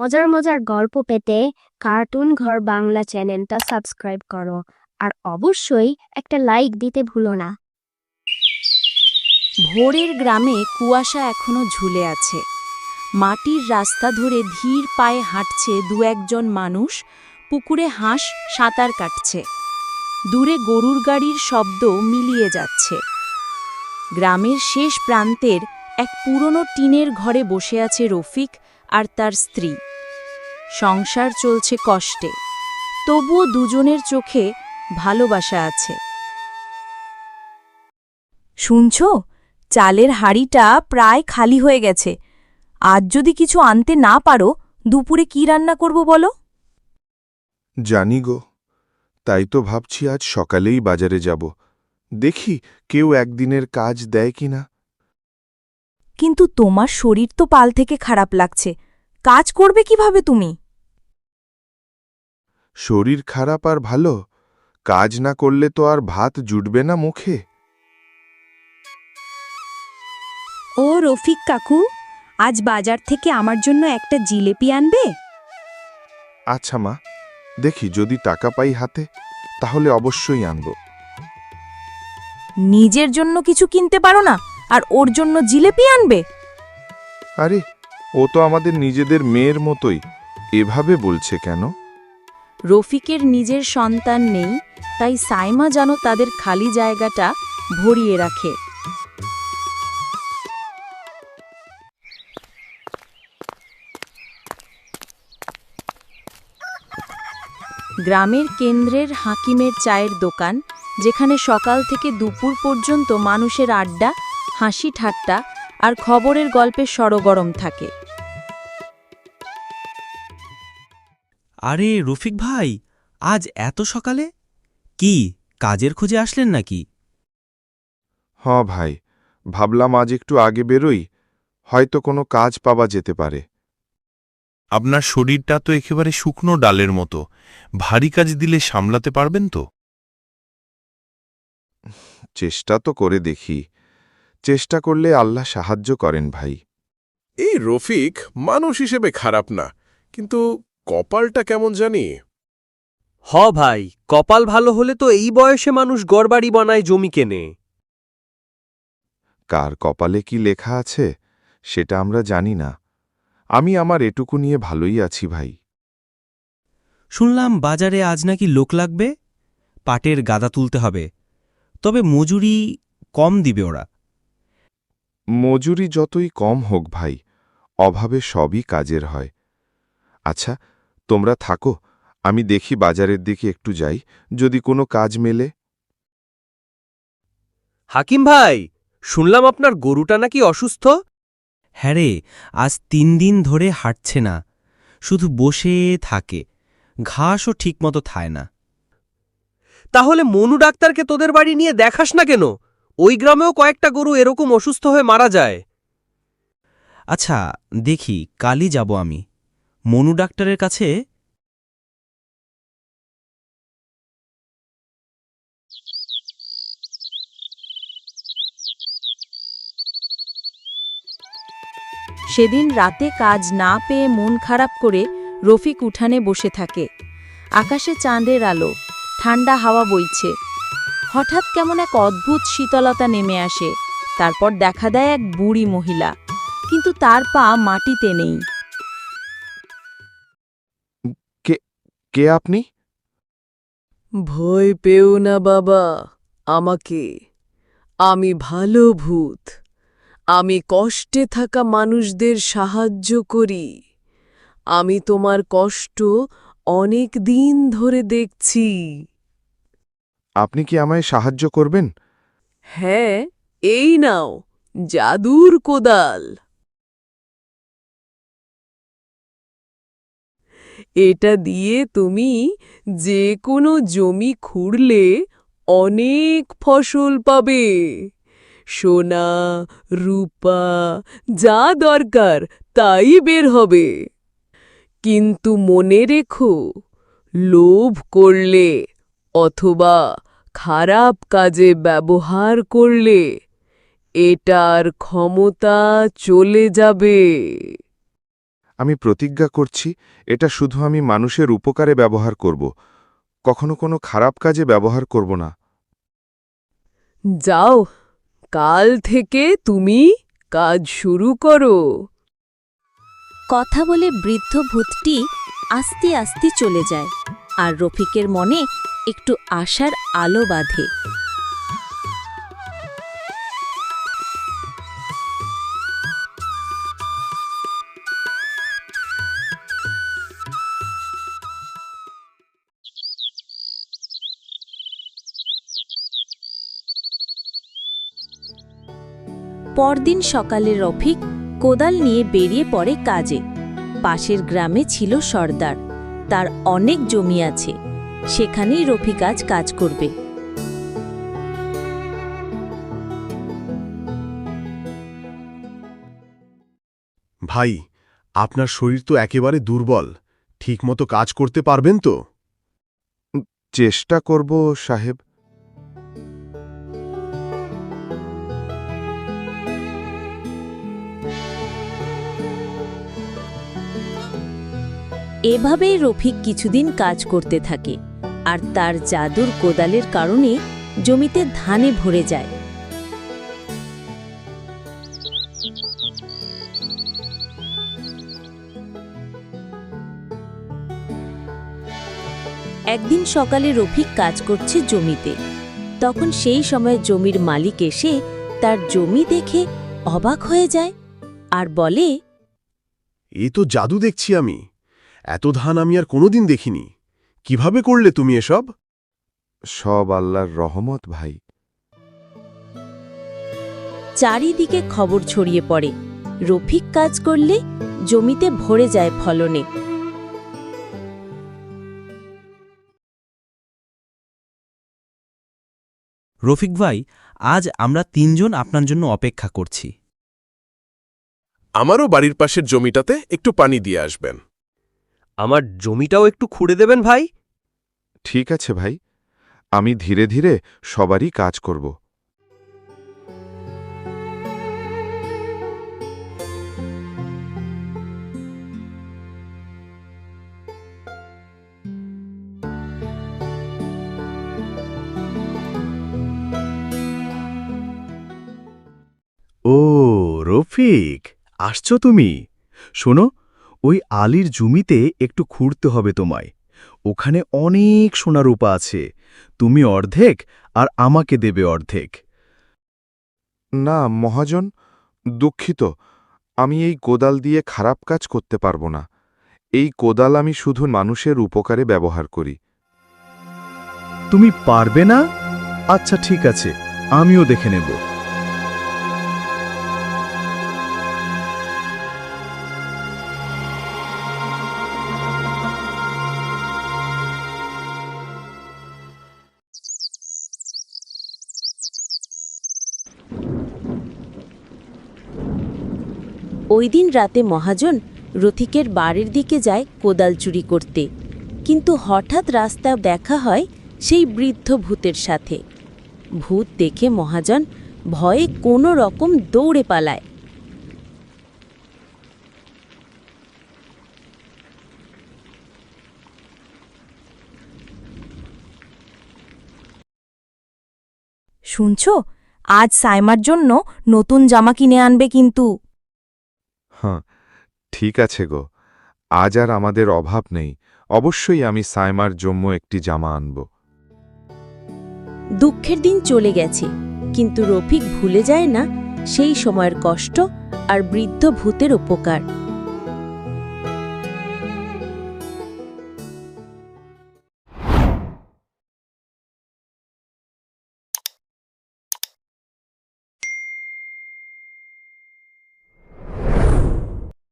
মজার মজার গল্প পেতে কার্টুন ঘর বাংলা চ্যানেলটা সাবস্ক্রাইব করো আর অবশ্যই একটা লাইক দিতে ভুলো না। ভোরের গ্রামে কুয়াশা এখনো ঝুলে আছে। মাটির রাস্তা ধরে ধীর পায়ে হাঁটছে দু একজন মানুষ, পুকুরে হাঁস সাঁতার কাটছে। দূরে গরুর গাড়ির শব্দ মিলিয়ে যাচ্ছে। গ্রামের শেষ প্রান্তের এক পুরনো টিনের ঘরে বসে আছে রফিক আর তার স্ত্রী। সংসার চলছে কষ্টে, তবুও দুজনের চোখে ভালোবাসা আছে। শুনছ, চালের হাঁড়িটা প্রায় খালি হয়ে গেছে। আজ যদি কিছু আনতে না পারো, দুপুরে কি রান্না করব বলো? জানি গো, তাই তো ভাবছি আজ সকালেই বাজারে যাব। দেখি কেউ একদিনের কাজ দেয় কিনা। কিন্তু তোমার শরীর তো পাল থেকে খারাপ লাগছে, কাজ করবে কিভাবে তুমি? শরীর খারাপ আর ভালো, কাজ না করলে তো আর ভাত জুটবে না মুখে। ও রফিক কাকু, আজ বাজার থেকে আমার জন্য একটা জিলেপি আনবে? আচ্ছা মা, দেখি যদি টাকা পাই হাতে তাহলে অবশ্যই আনব। নিজের জন্য কিছু কিনতে পারো না, আর ওর জন্য জিলেপি আনবে? আরে, ও তো আমাদের নিজেদের মেয়ের মতোই, এভাবে বলছে কেন? রফিকের নিজের সন্তান নেই, তাই সাইমা যেন তাদের খালি জায়গাটা ভরিয়ে রাখে। গ্রামের কেন্দ্রের হাকিমের চায়ের দোকান, যেখানে সকাল থেকে দুপুর পর্যন্ত মানুষের আড্ডা, হাসি ঠাট্টা আর খবরের গল্পে সরগরম থাকে। আরে রফিক ভাই, আজ এত সকালে? কি কাজের খোঁজে আসলেন নাকি? ভাই, ভাবলাম আজ একটু আগে বেরোই, হয়তো কোনো কাজ পাওয়া যেতে পারে। আপনার শরীরটা তো একেবারে শুকনো ডালের মতো, ভারী কাজ দিলে সামলাতে পারবেন তো? চেষ্টা তো করে দেখি, চেষ্টা করলে আল্লাহ সাহায্য করেন ভাই। এই রফিক মানুষ হিসেবে খারাপ না, কিন্তু কপালটা কেমন জানি। ভাই, কপাল ভালো হলে তো এই বয়সে মানুষ গড়বাড়ি বানায়, জমি কেনে। কার কপালে কি লেখা আছে সেটা আমরা জানি না। আমি আমার এটুকু নিয়ে ভালোই আছি ভাই। শুনলাম বাজারে আজ নাকি লোক লাগবে, পাটের গাদা তুলতে হবে, তবে মজুরি কম দিবে ওরা। মজুরি যতই কম হোক ভাই, অভাবে সবই কাজের হয়। আচ্ছা, তোমরা থাকো, আমি দেখি বাজারের দিকে একটু যাই, যদি কোনো কাজ মেলে। হাকিম ভাই, শুনলাম আপনার গরুটা নাকি অসুস্থ? হ্যাঁ রে, আজ 3 দিন ধরে হাঁটছে না, শুধু বসে থাকে, ঘাসও ঠিকমতো খায় না। তাহলে মনু ডাক্তারকে তোদের বাড়ি নিয়ে দেখাস না কেন? ওই গ্রামেও কয়েকটা গরু এরকম অসুস্থ হয়ে মারা যায়। আচ্ছা, দেখি কালই যাব আমি মনু ডাক্তারের কাছে। সেদিন রাতে কাজ না পেয়ে মন খারাপ করে রফিক উঠানে বসে থাকে। আকাশে চাঁদের আলো, ঠান্ডা হাওয়া বইছে। হঠাৎ কেমন এক অদ্ভুত শীতলতা নেমে আসে। তারপর দেখা দেয় এক বুড়ি মহিলা, কিন্তু তার পা মাটিতে নেই। কে আপনি? ভয় পেও না বাবা, আমাকে। আমি ভালো ভূত। আমি কষ্টে থাকা মানুষদের সাহায্য করি। আমি তোমার কষ্ট অনেক দিন ধরে দেখছি। আপনি কি আমায় সাহায্য করবেন? হ্যাঁ, এই নাও জাদুর কোদাল। এটা দিয়ে তুমি যে কোনো জমি খুঁড়লে অনেক ফসল পাবে। সোনা, রূপা, যা দরকার তাই বের হবে। কিন্তু মনে রেখো, লোভ করলে অথবা খারাপ কাজে ব্যবহার করলে এটার ক্ষমতা চলে যাবে। আমি প্রতিজ্ঞা করছি এটা শুধু আমি মানুষের উপকারে ব্যবহার করব, কখনো কোনো খারাপ কাজে ব্যবহার করব না। যাও, কাল থেকে তুমি কাজ শুরু করো। কথা বলে বৃদ্ধ ভূতটি আস্তে আস্তে চলে যায়, আর রফিকের মনে একটু আশার আলো বাঁধে। পরদিন সকালে রফিক কোদাল নিয়ে বেরিয়ে পড়ে কাজে। পাশের গ্রামে ছিল সর্দার, তার অনেক জমি আছে, সেখানেই রফিক আজ কাজ করবে। ভাই, আপনার শরীর তো একেবারে দুর্বল, ঠিকমতো কাজ করতে পারবেন তো? চেষ্টা করব সাহেব। এভাবেই রফিক কিছুদিন কাজ করতে থাকে, আর তার জাদুর কোদালের কারণে জমিতে ধানে ভরে যায়। একদিন সকালে রফিক কাজ করছে জমিতে, তখন সেই সময় জমির মালিক এসে তার জমি দেখে অবাক হয়ে যায় আর বলে, এ তো জাদু দেখছি আমি, এত ধান আমি আর কোনোদিন দেখিনি। কিভাবে করলে তুমি এসব? সব আল্লাহর রহমত ভাই। চারিদিকে খবর ছড়িয়ে পড়ে, রফিক কাজ করলে জমিতে ভরে যায় ফলনে। রফিক ভাই, আজ আমরা 3 জন আপনার জন্য অপেক্ষা করছি। আমারও বাড়ির পাশের জমিটাতে একটু পানি দিয়ে আসবেন। আমার জমিটাও একটু খুঁড়ে দেবেন ভাই। ঠিক আছে ভাই, আমি ধীরে ধীরে সবারই কাজ করব। ও রফিক, আসছো তুমি? শোনো, ওই আলীর জমিতে একটু খুঁড়তে হবে তোমায়। ওখানে অনেক সোনারূপা আছে, তুমি অর্ধেক আর আমাকে দেবে অর্ধেক। না মহাজন, দুঃখিত, আমি এই কোদাল দিয়ে খারাপ কাজ করতে পারব না। এই কোদাল আমি শুধু মানুষের উপকারে ব্যবহার করি। তুমি পারবে না? আচ্ছা ঠিক আছে, আমিও দেখে নেব। ওই দিন রাতে মহাজন রফিকের বাড়ির দিকে যায় কোদাল চুরি করতে, কিন্তু হঠাৎ রাস্তা দেখা হয় সেই বৃদ্ধ ভূতের সাথে। ভূত দেখে মহাজন ভয়ে কোনো রকম দৌড়ে পালায়। শুনছো, আজ সাইমার জন্য নতুন জামা কিনে আনবে কিন্তু। হ্যাঁ, ঠিক আছে গো, আজ আর আমাদের অভাব নেই। অবশ্যই আমি সাইমার জন্য একটি জামা আনব। দুঃখের দিন চলে গেছে, কিন্তু রফিক ভুলে যায় না সেই সময়ের কষ্ট আর বৃদ্ধ ভূতের উপকার।